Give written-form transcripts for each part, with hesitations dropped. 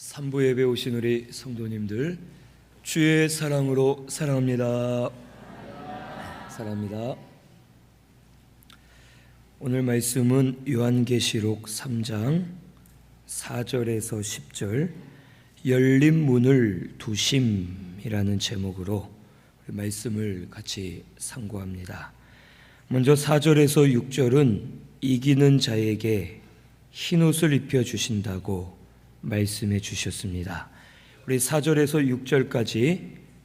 삼부 예배 오신 우리 성도님들, 주의 사랑으로 사랑합니다. 사랑합니다. 오늘 말씀은 요한계시록 3장 4절에서 10절 열린 문을 두심이라는 제목으로 말씀을 같이 상고합니다. 먼저 4절에서 6절은 이기는 자에게 흰옷을 입혀주신다고 말씀해 주셨습니다. 우리 4절에서 6절까지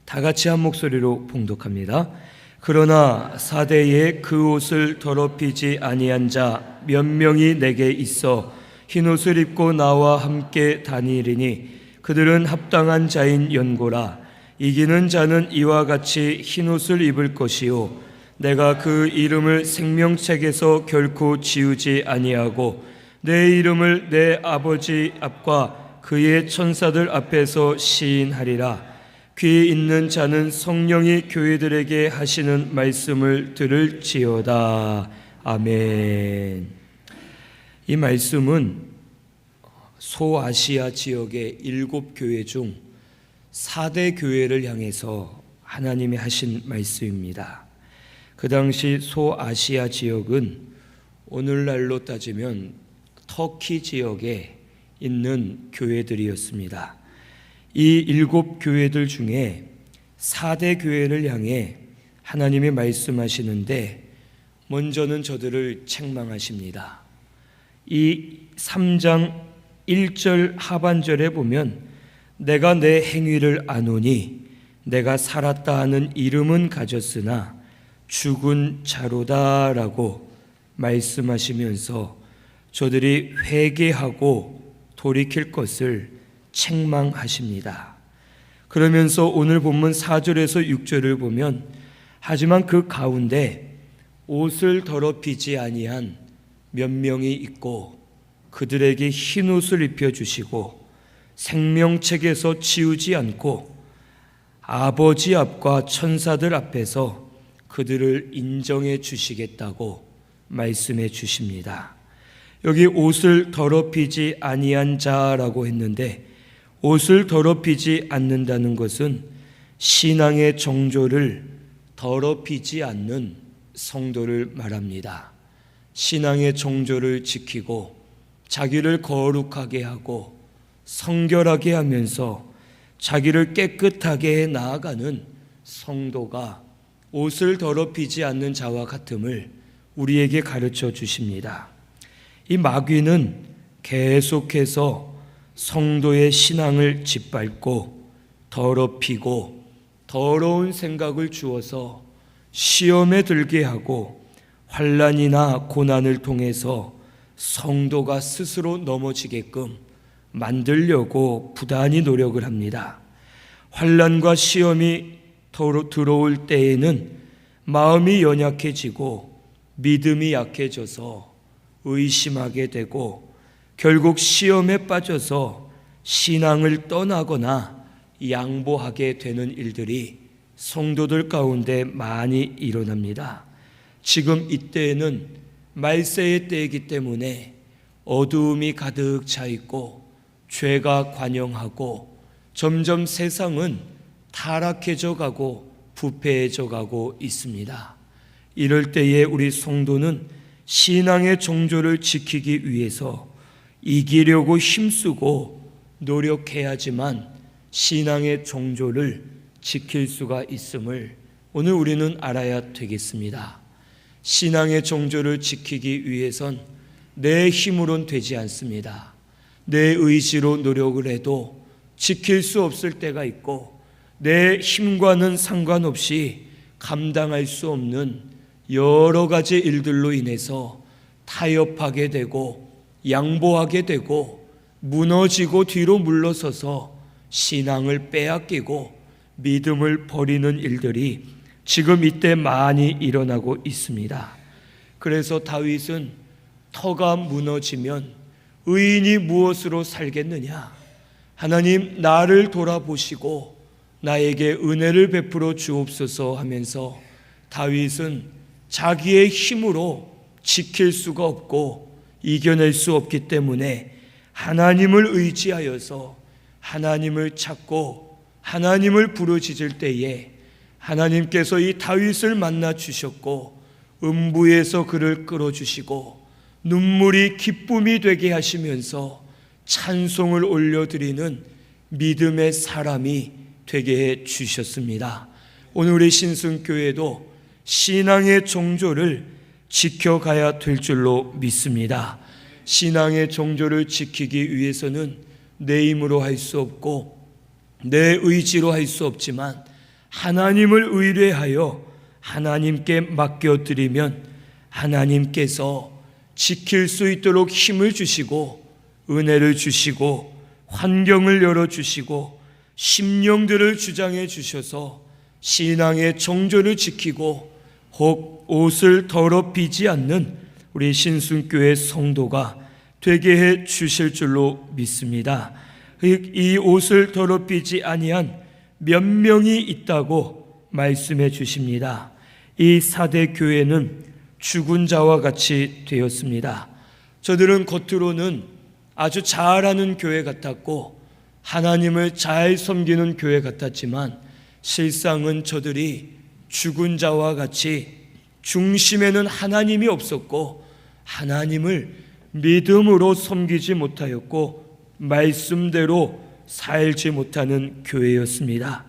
다 같이 한 목소리로 봉독합니다. 그러나 사대에 그 옷을 더럽히지 아니한 자 몇 명이 내게 있어 흰옷을 입고 나와 함께 다니리니 그들은 합당한 자인 연고라. 이기는 자는 이와 같이 흰옷을 입을 것이요 내가 그 이름을 생명책에서 결코 지우지 아니하고 내 이름을 내 아버지 앞과 그의 천사들 앞에서 시인하리라. 귀 있는 자는 성령이 교회들에게 하시는 말씀을 들을지어다. 아멘. 이 말씀은 소아시아 지역의 7교회 중 4대 교회를 향해서 하나님이 하신 말씀입니다. 그 당시 소아시아 지역은 오늘날로 따지면 터키 지역에 있는 교회들이었습니다. 이 7교회들 중에 4대 교회를 향해 하나님이 말씀하시는데 먼저는 저들을 책망하십니다. 이 3장 1절 하반절에 보면 내가 내 행위를 아노니 내가 살았다 하는 이름은 가졌으나 죽은 자로다 라고 말씀하시면서 저들이 회개하고 돌이킬 것을 책망하십니다. 그러면서 오늘 본문 4절에서 6절을 보면 하지만 그 가운데 옷을 더럽히지 아니한 몇 명이 있고 그들에게 흰 옷을 입혀주시고 생명책에서 지우지 않고 아버지 앞과 천사들 앞에서 그들을 인정해 주시겠다고 말씀해 주십니다. 여기 옷을 더럽히지 아니한 자라고 했는데 옷을 더럽히지 않는다는 것은 신앙의 정조를 더럽히지 않는 성도를 말합니다. 신앙의 정조를 지키고 자기를 거룩하게 하고 성결하게 하면서 자기를 깨끗하게 해 나아가는 성도가 옷을 더럽히지 않는 자와 같음을 우리에게 가르쳐 주십니다. 이 마귀는 계속해서 성도의 신앙을 짓밟고 더럽히고 더러운 생각을 주어서 시험에 들게 하고 환난이나 고난을 통해서 성도가 스스로 넘어지게끔 만들려고 부단히 노력을 합니다. 환난과 시험이 들어올 때에는 마음이 연약해지고 믿음이 약해져서 의심하게 되고 결국 시험에 빠져서 신앙을 떠나거나 양보하게 되는 일들이 성도들 가운데 많이 일어납니다. 지금 이때에는 말세의 때이기 때문에 어두움이 가득 차 있고 죄가 관영하고 점점 세상은 타락해져 가고 부패해져 가고 있습니다. 이럴 때에 우리 성도는 신앙의 정조를 지키기 위해서 이기려고 힘쓰고 노력해야지만 신앙의 정조를 지킬 수가 있음을 오늘 우리는 알아야 되겠습니다. 신앙의 정조를 지키기 위해선 내 힘으로는 되지 않습니다. 내 의지로 노력을 해도 지킬 수 없을 때가 있고 내 힘과는 상관없이 감당할 수 없는 여러 가지 일들로 인해서 타협하게 되고 양보하게 되고 무너지고 뒤로 물러서서 신앙을 빼앗기고 믿음을 버리는 일들이 지금 이때 많이 일어나고 있습니다. 그래서 다윗은 터가 무너지면 의인이 무엇으로 살겠느냐? 하나님 나를 돌아보시고 나에게 은혜를 베풀어 주옵소서 하면서 다윗은 자기의 힘으로 지킬 수가 없고 이겨낼 수 없기 때문에 하나님을 의지하여서 하나님을 찾고 하나님을 부르짖을 때에 하나님께서 이 다윗을 만나 주셨고 음부에서 그를 끌어주시고 눈물이 기쁨이 되게 하시면서 찬송을 올려드리는 믿음의 사람이 되게 해 주셨습니다. 오늘 우리 신순교회도 신앙의 정조를 지켜가야 될 줄로 믿습니다. 신앙의 정조를 지키기 위해서는 내 힘으로 할 수 없고 내 의지로 할 수 없지만 하나님을 의뢰하여 하나님께 맡겨드리면 하나님께서 지킬 수 있도록 힘을 주시고 은혜를 주시고 환경을 열어주시고 심령들을 주장해 주셔서 신앙의 정조를 지키고 혹 옷을 더럽히지 않는 우리 신순교회 성도가 되게 해 주실 줄로 믿습니다. 이 옷을 더럽히지 아니한 몇 명이 있다고 말씀해 주십니다. 이 사대 교회는 죽은 자와 같이 되었습니다. 저들은 겉으로는 아주 잘하는 교회 같았고 하나님을 잘 섬기는 교회 같았지만 실상은 저들이 죽은 자와 같이 중심에는 하나님이 없었고 하나님을 믿음으로 섬기지 못하였고 말씀대로 살지 못하는 교회였습니다.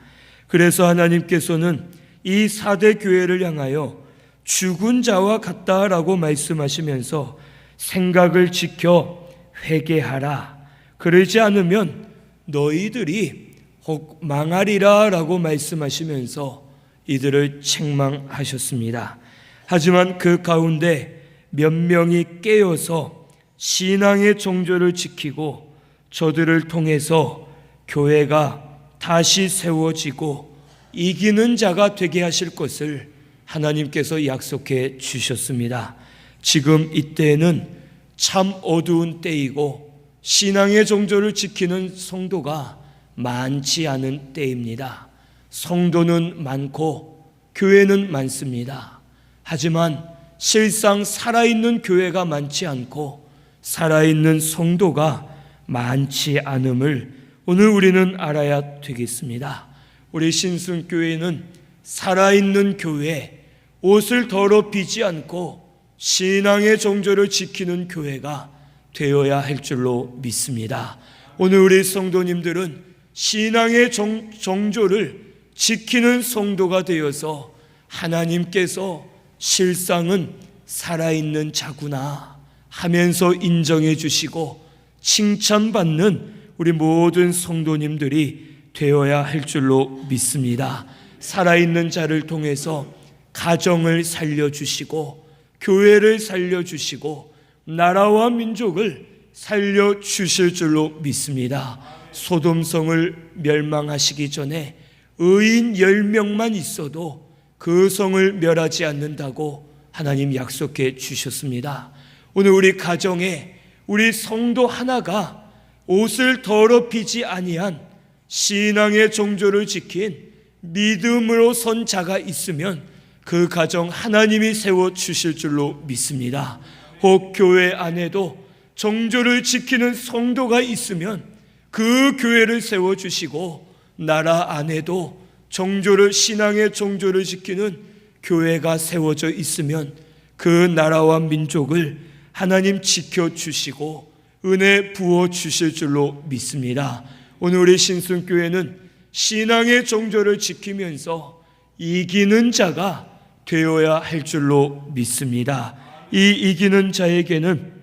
그래서 하나님께서는 이 사대 교회를 향하여 죽은 자와 같다라고 말씀하시면서 생각을 지켜 회개하라. 그러지 않으면 너희들이 혹 망하리라 라고 말씀하시면서 이들을 책망하셨습니다. 하지만 그 가운데 몇 명이 깨어서 신앙의 정조를 지키고 저들을 통해서 교회가 다시 세워지고 이기는 자가 되게 하실 것을 하나님께서 약속해 주셨습니다. 지금 이때는 참 어두운 때이고 신앙의 정조를 지키는 성도가 많지 않은 때입니다. 성도는 많고 교회는 많습니다. 하지만 실상 살아있는 교회가 많지 않고 살아있는 성도가 많지 않음을 오늘 우리는 알아야 되겠습니다. 우리 신순교회는 살아있는 교회, 옷을 더럽히지 않고 신앙의 정조를 지키는 교회가 되어야 할 줄로 믿습니다. 오늘 우리 성도님들은 신앙의 정조를 지키는 성도가 되어서 하나님께서 실상은 살아있는 자구나 하면서 인정해 주시고 칭찬받는 우리 모든 성도님들이 되어야 할 줄로 믿습니다. 살아있는 자를 통해서 가정을 살려주시고 교회를 살려주시고 나라와 민족을 살려주실 줄로 믿습니다. 소돔성을 멸망하시기 전에 의인 10명만 있어도 그 성을 멸하지 않는다고 하나님 약속해 주셨습니다. 오늘 우리 가정에 우리 성도 하나가 옷을 더럽히지 아니한 신앙의 정조를 지킨 믿음으로 선 자가 있으면 그 가정 하나님이 세워주실 줄로 믿습니다. 혹 교회 안에도 정조를 지키는 성도가 있으면 그 교회를 세워주시고 나라 안에도 정조를 신앙의 정조를 지키는 교회가 세워져 있으면 그 나라와 민족을 하나님 지켜주시고 은혜 부어주실 줄로 믿습니다. 오늘 우리 신순교회는 신앙의 정조를 지키면서 이기는 자가 되어야 할 줄로 믿습니다. 이 이기는 자에게는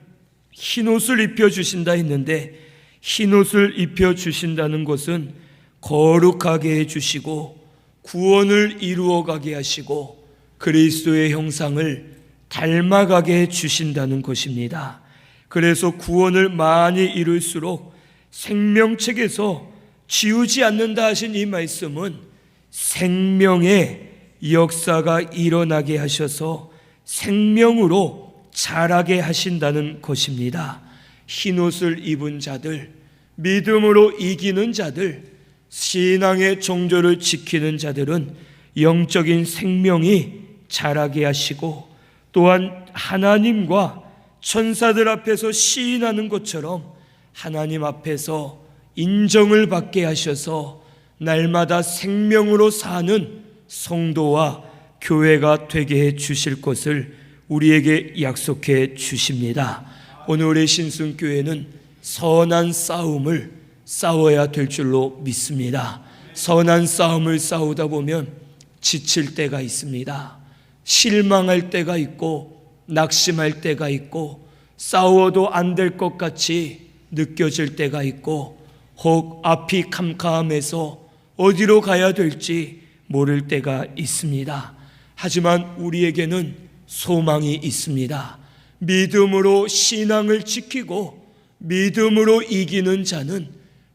흰옷을 입혀주신다 했는데 흰옷을 입혀주신다는 것은 거룩하게 해주시고 구원을 이루어가게 하시고 그리스도의 형상을 닮아가게 해주신다는 것입니다. 그래서 구원을 많이 이룰수록 생명책에서 지우지 않는다 하신 이 말씀은 생명의 역사가 일어나게 하셔서 생명으로 자라게 하신다는 것입니다. 흰옷을 입은 자들, 믿음으로 이기는 자들, 신앙의 정조를 지키는 자들은 영적인 생명이 자라게 하시고 또한 하나님과 천사들 앞에서 시인하는 것처럼 하나님 앞에서 인정을 받게 하셔서 날마다 생명으로 사는 성도와 교회가 되게 해 주실 것을 우리에게 약속해 주십니다. 오늘 우리 신순교회는 선한 싸움을 싸워야 될 줄로 믿습니다. 선한 싸움을 싸우다 보면 지칠 때가 있습니다. 실망할 때가 있고 낙심할 때가 있고 싸워도 안 될 것 같이 느껴질 때가 있고 혹 앞이 캄캄해서 어디로 가야 될지 모를 때가 있습니다. 하지만 우리에게는 소망이 있습니다. 믿음으로 신앙을 지키고 믿음으로 이기는 자는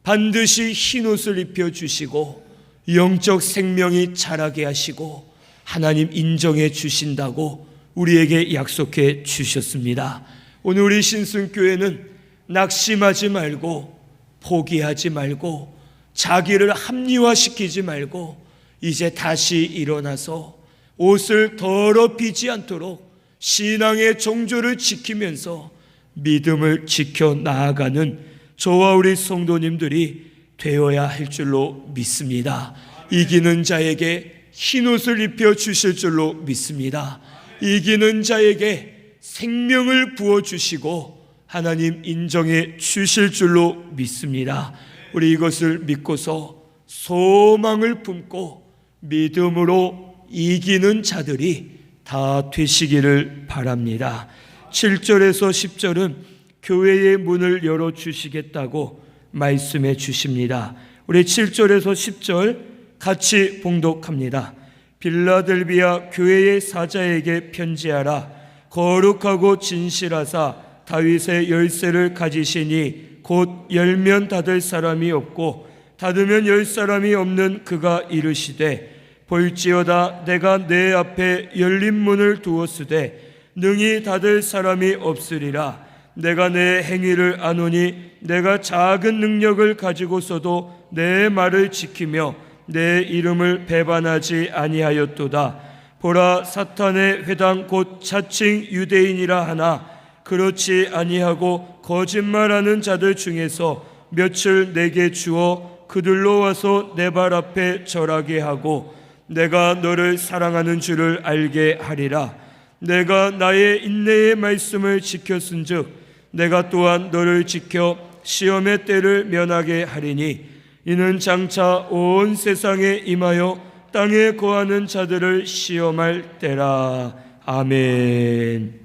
반드시 흰옷을 입혀주시고 영적 생명이 자라게 하시고 하나님 인정해 주신다고 우리에게 약속해 주셨습니다. 오늘 우리 신순교회는 낙심하지 말고 포기하지 말고 자기를 합리화시키지 말고 이제 다시 일어나서 옷을 더럽히지 않도록 신앙의 정조를 지키면서 믿음을 지켜 나아가는 저와 우리 성도님들이 되어야 할 줄로 믿습니다. 이기는 자에게 흰옷을 입혀 주실 줄로 믿습니다. 이기는 자에게 생명을 부어주시고 하나님 인정해 주실 줄로 믿습니다. 우리 이것을 믿고서 소망을 품고 믿음으로 이기는 자들이 다 되시기를 바랍니다. 7절에서 10절은 교회의 문을 열어주시겠다고 말씀해 주십니다. 우리 7절에서 10절 같이 봉독합니다. 빌라델비아 교회의 사자에게 편지하라. 거룩하고 진실하사 다윗의 열쇠를 가지시니 곧 열면 닫을 사람이 없고 닫으면 열 사람이 없는 그가 이르시되 볼지어다 내가 내 앞에 열린 문을 두었으되 능히 닫을 사람이 없으리라. 내가 내 행위를 아노니 내가 작은 능력을 가지고서도 내 말을 지키며 내 이름을 배반하지 아니하였도다. 보라 사탄의 회당 곧 자칭 유대인이라 하나 그렇지 아니하고 거짓말하는 자들 중에서 며칠 내게 주어 그들로 와서 내 발 앞에 절하게 하고 내가 너를 사랑하는 줄을 알게 하리라. 내가 나의 인내의 말씀을 지켰은즉 내가 또한 너를 지켜 시험의 때를 면하게 하리니 이는 장차 온 세상에 임하여 땅에 거하는 자들을 시험할 때라. 아멘.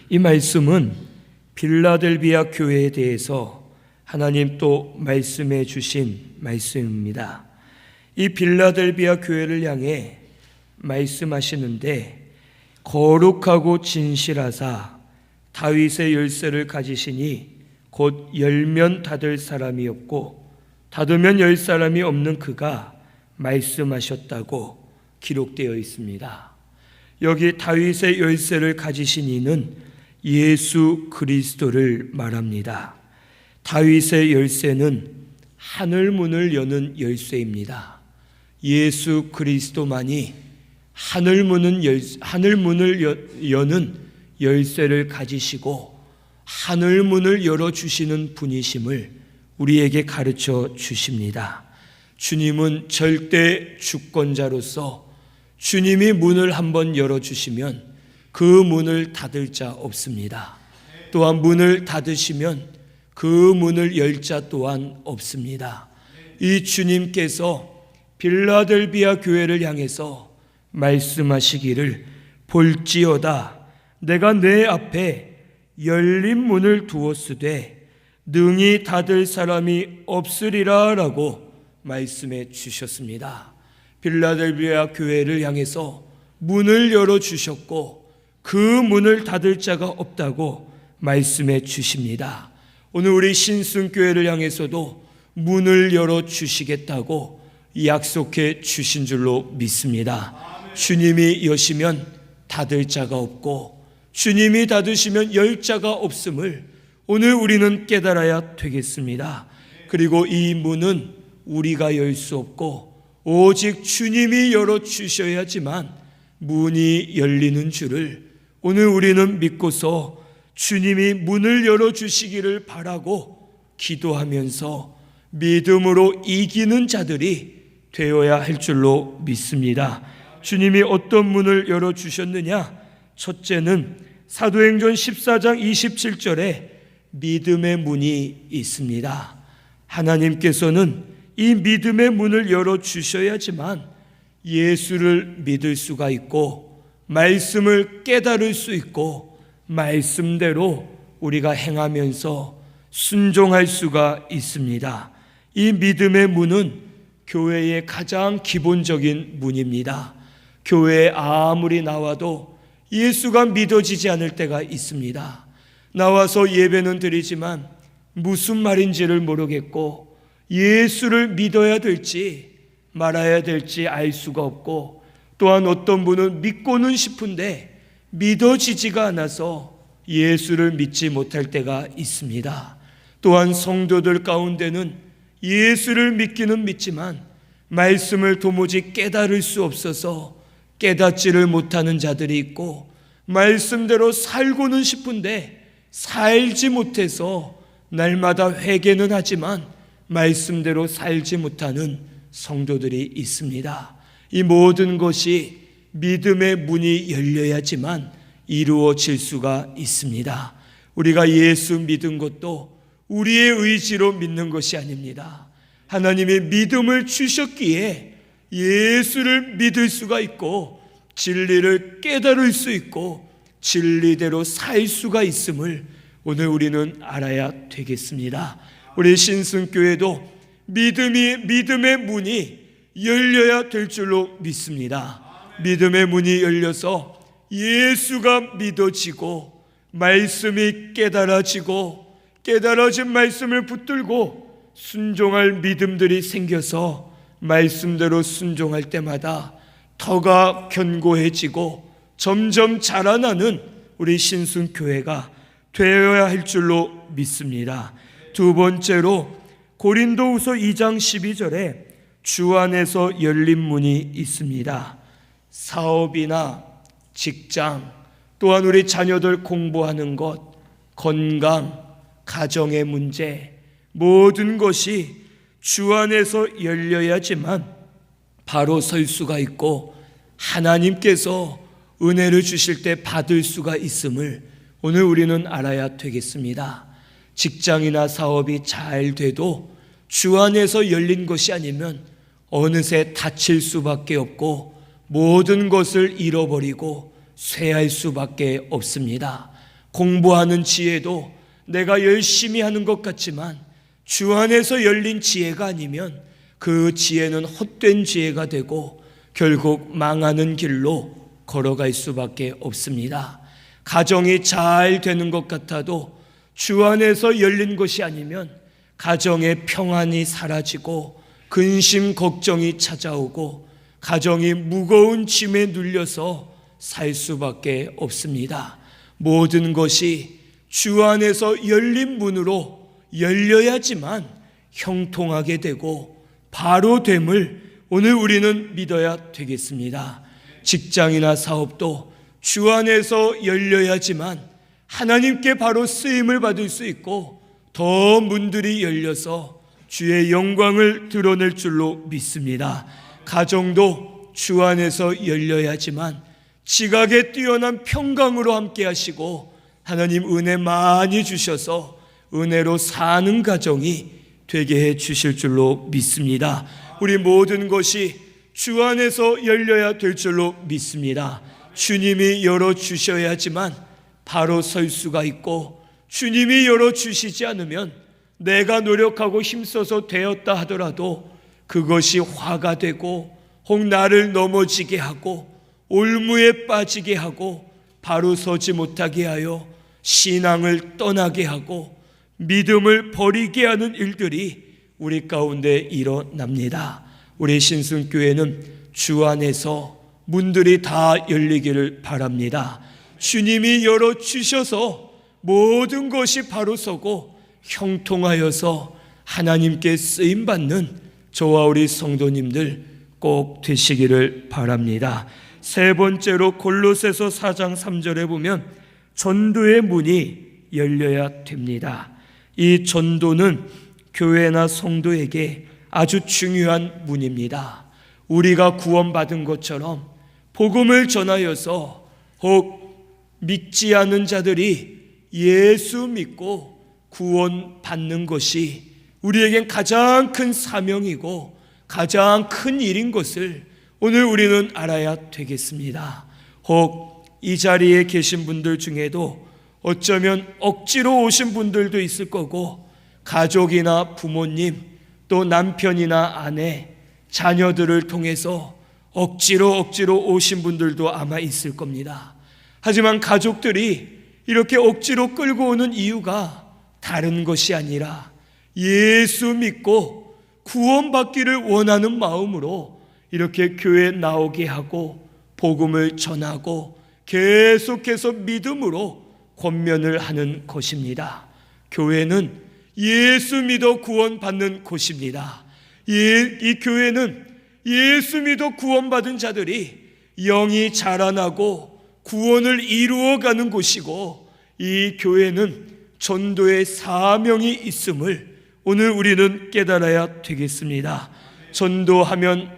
이 말씀은 빌라델비아 교회에 대해서 하나님 또 말씀해 주신 말씀입니다. 이 빌라델비아 교회를 향해 말씀하시는데 거룩하고 진실하사 다윗의 열쇠를 가지시니 곧 열면 닫을 사람이 없고 닫으면 열 사람이 없는 그가 말씀하셨다고 기록되어 있습니다. 여기 다윗의 열쇠를 가지신 이는 예수 그리스도를 말합니다. 다윗의 열쇠는 하늘 문을 여는 열쇠입니다. 예수 그리스도만이 하늘 문을 여는 열쇠를 가지시고 하늘 문을 열어주시는 분이심을 우리에게 가르쳐 주십니다. 주님은 절대 주권자로서 주님이 문을 한번 열어주시면 그 문을 닫을 자 없습니다. 또한 문을 닫으시면 그 문을 열 자 또한 없습니다. 이 주님께서 빌라델비아 교회를 향해서 말씀하시기를 볼지어다 내가 내 앞에 열린 문을 두었으되 능히 닫을 사람이 없으리라 라고 말씀해 주셨습니다. 빌라델비아 교회를 향해서 문을 열어주셨고 그 문을 닫을 자가 없다고 말씀해 주십니다. 오늘 우리 신순교회를 향해서도 문을 열어주시겠다고 약속해 주신 줄로 믿습니다. 주님이 여시면 닫을 자가 없고 주님이 닫으시면 열 자가 없음을 오늘 우리는 깨달아야 되겠습니다. 그리고 이 문은 우리가 열 수 없고 오직 주님이 열어주셔야지만 문이 열리는 줄을 오늘 우리는 믿고서 주님이 문을 열어주시기를 바라고 기도하면서 믿음으로 이기는 자들이 되어야 할 줄로 믿습니다. 주님이 어떤 문을 열어주셨느냐? 첫째는 사도행전 14장 27절에 믿음의 문이 있습니다. 하나님께서는 이 믿음의 문을 열어주셔야지만 예수를 믿을 수가 있고 말씀을 깨달을 수 있고 말씀대로 우리가 행하면서 순종할 수가 있습니다. 이 믿음의 문은 교회의 가장 기본적인 문입니다. 교회에 아무리 나와도 예수가 믿어지지 않을 때가 있습니다. 나와서 예배는 드리지만 무슨 말인지를 모르겠고 예수를 믿어야 될지 말아야 될지 알 수가 없고, 또한 어떤 분은 믿고는 싶은데 믿어지지가 않아서 예수를 믿지 못할 때가 있습니다. 또한 성도들 가운데는 예수를 믿기는 믿지만 말씀을 도무지 깨달을 수 없어서 깨닫지를 못하는 자들이 있고, 말씀대로 살고는 싶은데 살지 못해서 날마다 회개는 하지만 말씀대로 살지 못하는 성도들이 있습니다. 이 모든 것이 믿음의 문이 열려야지만 이루어질 수가 있습니다. 우리가 예수 믿은 것도 우리의 의지로 믿는 것이 아닙니다. 하나님이 믿음을 주셨기에 예수를 믿을 수가 있고 진리를 깨달을 수 있고 진리대로 살 수가 있음을 오늘 우리는 알아야 되겠습니다. 우리 신승교회도 믿음의 문이 열려야 될 줄로 믿습니다. 믿음의 문이 열려서 예수가 믿어지고 말씀이 깨달아지고 깨달아진 말씀을 붙들고 순종할 믿음들이 생겨서 말씀대로 순종할 때마다 터가 견고해지고 점점 자라나는 우리 신순교회가 되어야 할 줄로 믿습니다. 두 번째로 고린도후서 2장 12절에 주 안에서 열린 문이 있습니다. 사업이나 직장, 또한 우리 자녀들 공부하는 것, 건강, 가정의 문제, 모든 것이 주 안에서 열려야지만 바로 설 수가 있고 하나님께서 은혜를 주실 때 받을 수가 있음을 오늘 우리는 알아야 되겠습니다. 직장이나 사업이 잘 돼도 주 안에서 열린 것이 아니면 어느새 다칠 수밖에 없고 모든 것을 잃어버리고 쇠할 수밖에 없습니다. 공부하는 지혜도 내가 열심히 하는 것 같지만 주 안에서 열린 지혜가 아니면 그 지혜는 헛된 지혜가 되고 결국 망하는 길로 걸어갈 수밖에 없습니다. 가정이 잘 되는 것 같아도 주 안에서 열린 것이 아니면 가정의 평안이 사라지고 근심 걱정이 찾아오고 가정이 무거운 짐에 눌려서 살 수밖에 없습니다. 모든 것이 주 안에서 열린 문으로 열려야지만 형통하게 되고 바로 됨을 오늘 우리는 믿어야 되겠습니다. 직장이나 사업도 주 안에서 열려야지만 하나님께 바로 쓰임을 받을 수 있고 더 문들이 열려서 주의 영광을 드러낼 줄로 믿습니다. 가정도 주 안에서 열려야지만 지각에 뛰어난 평강으로 함께 하시고 하나님 은혜 많이 주셔서 은혜로 사는 가정이 되게 해 주실 줄로 믿습니다. 우리 모든 것이 주 안에서 열려야 될 줄로 믿습니다. 주님이 열어주셔야지만 바로 설 수가 있고 주님이 열어주시지 않으면 내가 노력하고 힘써서 되었다 하더라도 그것이 화가 되고 혹 나를 넘어지게 하고 올무에 빠지게 하고 바로 서지 못하게 하여 신앙을 떠나게 하고 믿음을 버리게 하는 일들이 우리 가운데 일어납니다. 우리 신승교회는 주 안에서 문들이 다 열리기를 바랍니다. 주님이 열어주셔서 모든 것이 바로 서고 형통하여서 하나님께 쓰임받는 저와 우리 성도님들 꼭 되시기를 바랍니다. 세 번째로 골로새서 4장 3절에 보면 전도의 문이 열려야 됩니다. 이 전도는 교회나 성도에게 아주 중요한 문입니다. 우리가 구원받은 것처럼 복음을 전하여서 혹 믿지 않은 자들이 예수 믿고 구원받는 것이 우리에겐 가장 큰 사명이고 가장 큰 일인 것을 오늘 우리는 알아야 되겠습니다. 혹 이 자리에 계신 분들 중에도 어쩌면 억지로 오신 분들도 있을 거고, 가족이나 부모님 또 남편이나 아내, 자녀들을 통해서 억지로 오신 분들도 아마 있을 겁니다. 하지만 가족들이 이렇게 억지로 끌고 오는 이유가 다른 것이 아니라 예수 믿고 구원받기를 원하는 마음으로 이렇게 교회에 나오게 하고 복음을 전하고 계속해서 믿음으로 권면을 하는 것입니다. 교회는 예수 믿어 구원받는 곳입니다. 이 교회는 예수 믿어 구원받은 자들이 영이 자라나고 구원을 이루어가는 곳이고, 이 교회는 전도의 사명이 있음을 오늘 우리는 깨달아야 되겠습니다. 전도하면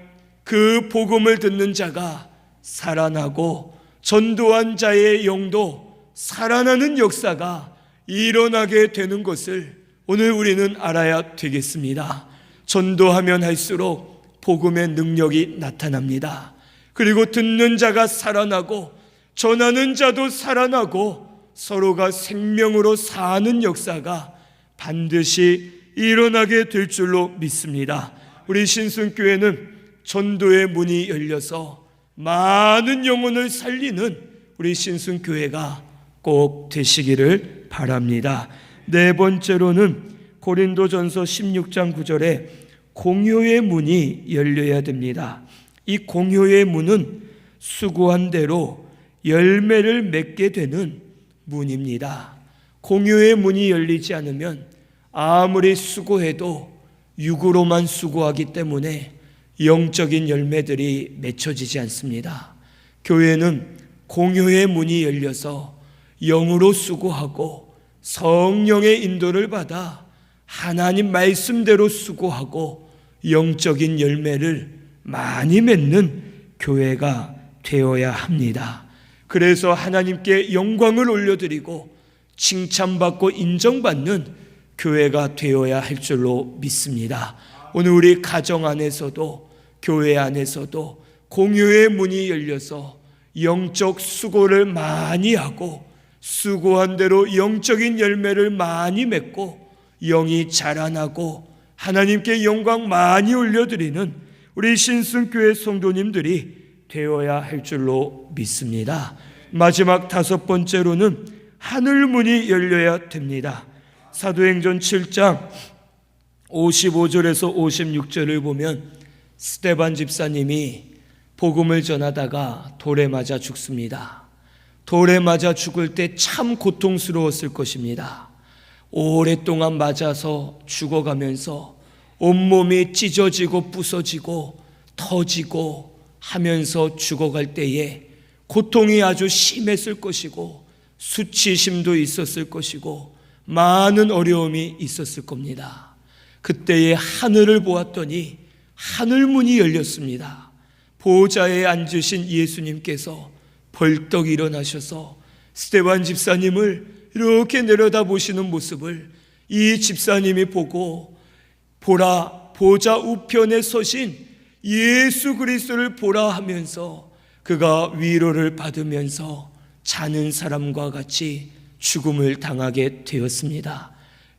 그 복음을 듣는 자가 살아나고 전도한 자의 영도 살아나는 역사가 일어나게 되는 것을 오늘 우리는 알아야 되겠습니다. 전도하면 할수록 복음의 능력이 나타납니다. 그리고 듣는 자가 살아나고 전하는 자도 살아나고 서로가 생명으로 사는 역사가 반드시 일어나게 될 줄로 믿습니다. 우리 신순교회는 전도의 문이 열려서 많은 영혼을 살리는 우리 신순교회가 꼭 되시기를 바랍니다. 네 번째로는 고린도전서 16장 9절에 공효의 문이 열려야 됩니다. 이 공효의 문은 수고한 대로 열매를 맺게 되는 문입니다. 공효의 문이 열리지 않으면 아무리 수고해도 육으로만 수고하기 때문에 영적인 열매들이 맺혀지지 않습니다. 교회는 공효의 문이 열려서 영으로 수고하고 성령의 인도를 받아 하나님 말씀대로 수고하고 영적인 열매를 많이 맺는 교회가 되어야 합니다. 그래서 하나님께 영광을 올려드리고 칭찬받고 인정받는 교회가 되어야 할 줄로 믿습니다. 오늘 우리 가정 안에서도 교회 안에서도 공효의 문이 열려서 영적 수고를 많이 하고 수고한 대로 영적인 열매를 많이 맺고 영이 자라나고 하나님께 영광 많이 올려드리는 우리 신순교회 성도님들이 되어야 할 줄로 믿습니다. 마지막 다섯 번째로는 하늘문이 열려야 됩니다. 사도행전 7장 55절에서 56절을 보면 스데반 집사님이 복음을 전하다가 돌에 맞아 죽습니다. 돌에 맞아 죽을 때 참 고통스러웠을 것입니다. 오랫동안 맞아서 죽어가면서 온몸이 찢어지고 부서지고 터지고 하면서 죽어갈 때에 고통이 아주 심했을 것이고 수치심도 있었을 것이고 많은 어려움이 있었을 겁니다. 그때에 하늘을 보았더니 하늘문이 열렸습니다. 보좌에 앉으신 예수님께서 벌떡 일어나셔서 스데반 집사님을 이렇게 내려다보시는 모습을 이 집사님이 보고, 보라, 보좌 우편에 서신 예수 그리스도를 보라 하면서 그가 위로를 받으면서 자는 사람과 같이 죽음을 당하게 되었습니다.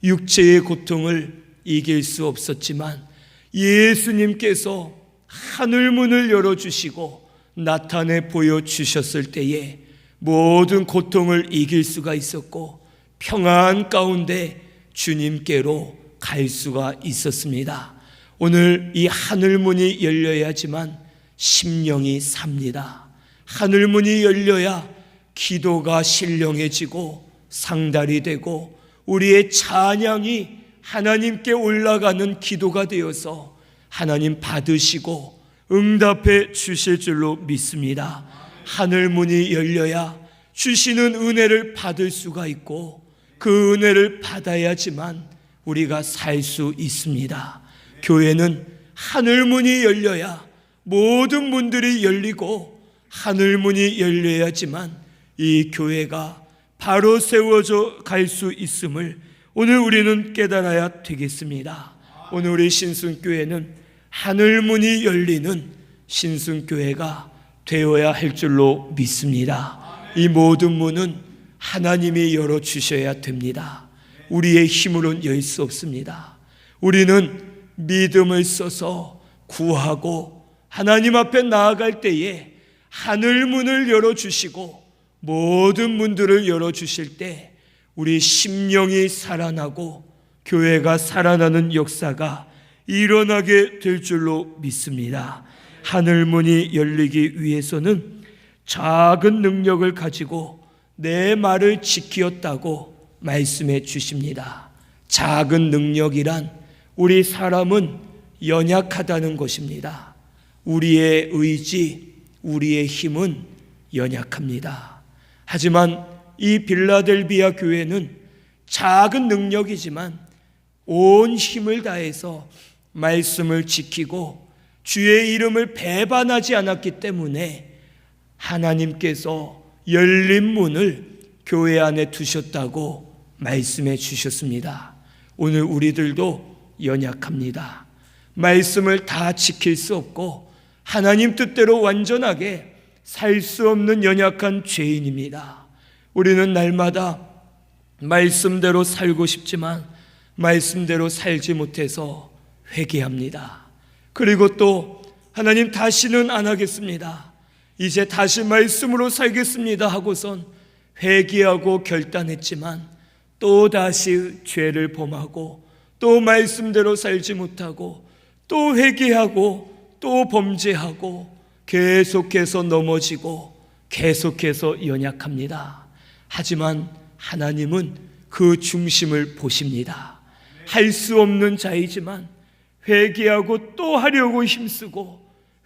육체의 고통을 이길 수 없었지만 예수님께서 하늘문을 열어주시고 나타내 보여주셨을 때에 모든 고통을 이길 수가 있었고 평안 가운데 주님께로 갈 수가 있었습니다. 오늘 이 하늘문이 열려야지만 심령이 삽니다. 하늘문이 열려야 기도가 신령해지고 상달이 되고 우리의 찬양이 하나님께 올라가는 기도가 되어서 하나님 받으시고 응답해 주실 줄로 믿습니다. 하늘문이 열려야 주시는 은혜를 받을 수가 있고 그 은혜를 받아야지만 우리가 살 수 있습니다. 교회는 하늘문이 열려야 모든 문들이 열리고 하늘문이 열려야지만 이 교회가 바로 세워져 갈 수 있음을 오늘 우리는 깨달아야 되겠습니다. 오늘 우리 신순교회는 하늘문이 열리는 신순교회가 되어야 할 줄로 믿습니다. 이 모든 문은 하나님이 열어주셔야 됩니다. 우리의 힘으로는 열 수 없습니다. 우리는 믿음을 써서 구하고 하나님 앞에 나아갈 때에 하늘문을 열어주시고 모든 문들을 열어주실 때 우리 심령이 살아나고 교회가 살아나는 역사가 일어나게 될 줄로 믿습니다. 하늘문이 열리기 위해서는 작은 능력을 가지고 내 말을 지키었다고 말씀해 주십니다. 작은 능력이란 우리 사람은 연약하다는 것입니다. 우리의 의지, 우리의 힘은 연약합니다. 하지만 이 빌라델비아 교회는 작은 능력이지만 온 힘을 다해서 말씀을 지키고 주의 이름을 배반하지 않았기 때문에 하나님께서 열린 문을 교회 안에 두셨다고 말씀해 주셨습니다. 오늘 우리들도 연약합니다. 말씀을 다 지킬 수 없고 하나님 뜻대로 완전하게 살 수 없는 연약한 죄인입니다. 우리는 날마다 말씀대로 살고 싶지만 말씀대로 살지 못해서 회개합니다. 그리고 또 하나님 다시는 안 하겠습니다. 이제 다시 말씀으로 살겠습니다 하고선 회개하고 결단했지만 또 다시 죄를 범하고 또 말씀대로 살지 못하고 또 회개하고 또 범죄하고 계속해서 넘어지고 계속해서 연약합니다. 하지만 하나님은 그 중심을 보십니다. 할 수 없는 자이지만 회개하고 또 하려고 힘쓰고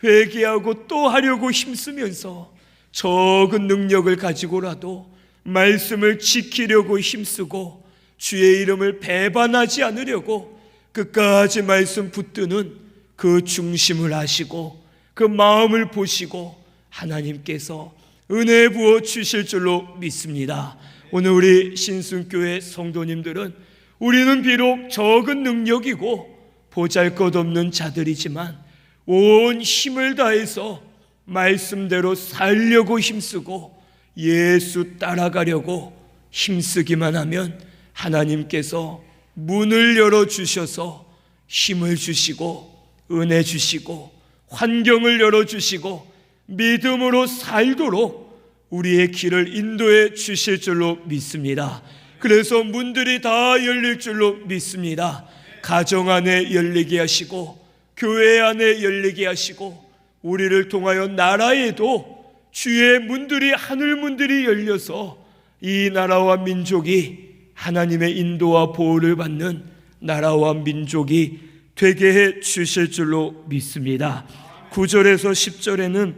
회개하고 또 하려고 힘쓰면서 적은 능력을 가지고라도 말씀을 지키려고 힘쓰고 주의 이름을 배반하지 않으려고 끝까지 말씀 붙드는 그 중심을 아시고 그 마음을 보시고 하나님께서 은혜 부어 주실 줄로 믿습니다. 오늘 우리 신순교회 성도님들은 우리는 비록 적은 능력이고 보잘것없는 자들이지만 온 힘을 다해서 말씀대로 살려고 힘쓰고 예수 따라가려고 힘쓰기만 하면 하나님께서 문을 열어주셔서 힘을 주시고 은혜 주시고 환경을 열어주시고 믿음으로 살도록 우리의 길을 인도해 주실 줄로 믿습니다. 그래서 문들이 다 열릴 줄로 믿습니다. 가정 안에 열리게 하시고 교회 안에 열리게 하시고 우리를 통하여 나라에도 주의 문들이 하늘 문들이 열려서 이 나라와 민족이 하나님의 인도와 보호를 받는 나라와 민족이 되게 해 주실 줄로 믿습니다. 9절에서 10절에는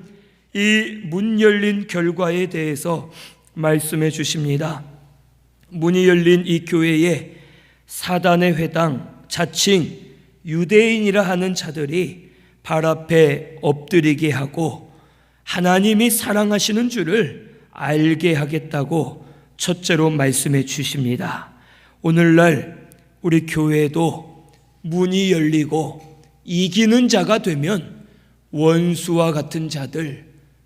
이 문 열린 결과에 대해서 말씀해 주십니다. 문이 열린 이 교회에 사단의 회당 자칭 유대인이라 하는 자들이 발 앞에 엎드리게 하고 하나님이 사랑하시는 줄을 알게 하겠다고 첫째로 말씀해 주십니다. 오늘날 우리 교회도 문이 열리고 이기는 자가 되면 원수와 같은 자들,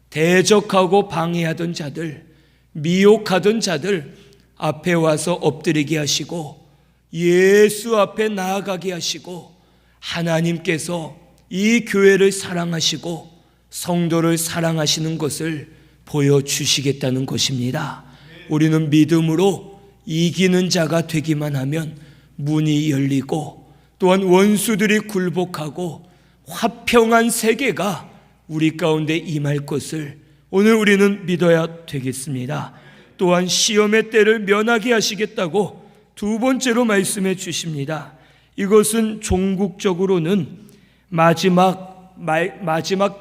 대적하고 방해하던 자들, 미혹하던 자들 앞에 와서 엎드리게 하시고 예수 앞에 나아가게 하시고 하나님께서 이 교회를 사랑하시고 성도를 사랑하시는 것을 보여주시겠다는 것입니다. 우리는 믿음으로 이기는 자가 되기만 하면 문이 열리고 또한 원수들이 굴복하고 화평한 세계가 우리 가운데 임할 것을 오늘 우리는 믿어야 되겠습니다. 또한 시험의 때를 면하게 하시겠다고 두 번째로 말씀해 주십니다. 이것은 종국적으로는 마지막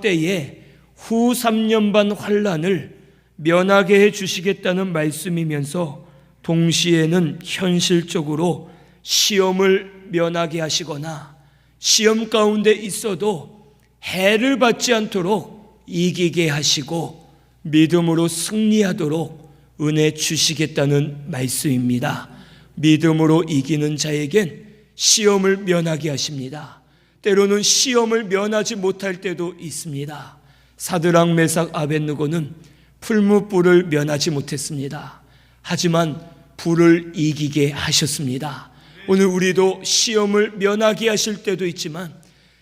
때에 후 3년 반 환난을 면하게 해 주시겠다는 말씀이면서 동시에는 현실적으로 시험을 면하게 하시거나 시험 가운데 있어도 해를 받지 않도록 이기게 하시고 믿음으로 승리하도록 은혜 주시겠다는 말씀입니다. 믿음으로 이기는 자에겐 시험을 면하게 하십니다. 때로는 시험을 면하지 못할 때도 있습니다. 사드락, 메삭, 아벳느고는 풀무불을 면하지 못했습니다. 하지만 불을 이기게 하셨습니다. 오늘 우리도 시험을 면하게 하실 때도 있지만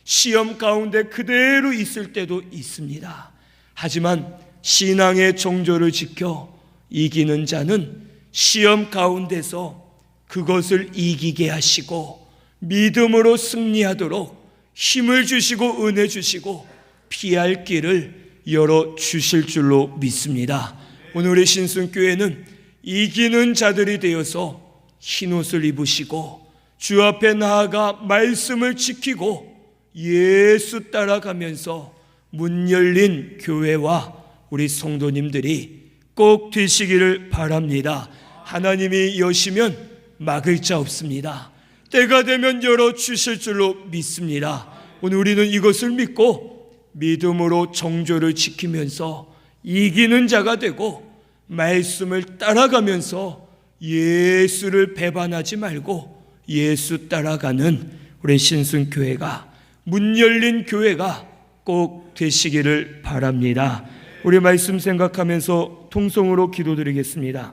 시험 가운데 그대로 있을 때도 있습니다. 하지만 신앙의 정조를 지켜 이기는 자는 시험 가운데서 그것을 이기게 하시고 믿음으로 승리하도록 힘을 주시고 은혜 주시고 피할 길을 열어주실 줄로 믿습니다. 오늘 우리 신순교회는 이기는 자들이 되어서 흰옷을 입으시고 주 앞에 나아가 말씀을 지키고 예수 따라가면서 문 열린 교회와 우리 성도님들이 꼭 되시기를 바랍니다. 하나님이 여시면 막을 자 없습니다. 때가 되면 열어주실 줄로 믿습니다. 오늘 우리는 이것을 믿고 믿음으로 정조를 지키면서 이기는 자가 되고 말씀을 따라가면서 예수를 배반하지 말고 예수 따라가는 우리 신순교회가 문 열린 교회가 꼭 되시기를 바랍니다. 우리 말씀 생각하면서 통성으로 기도드리겠습니다.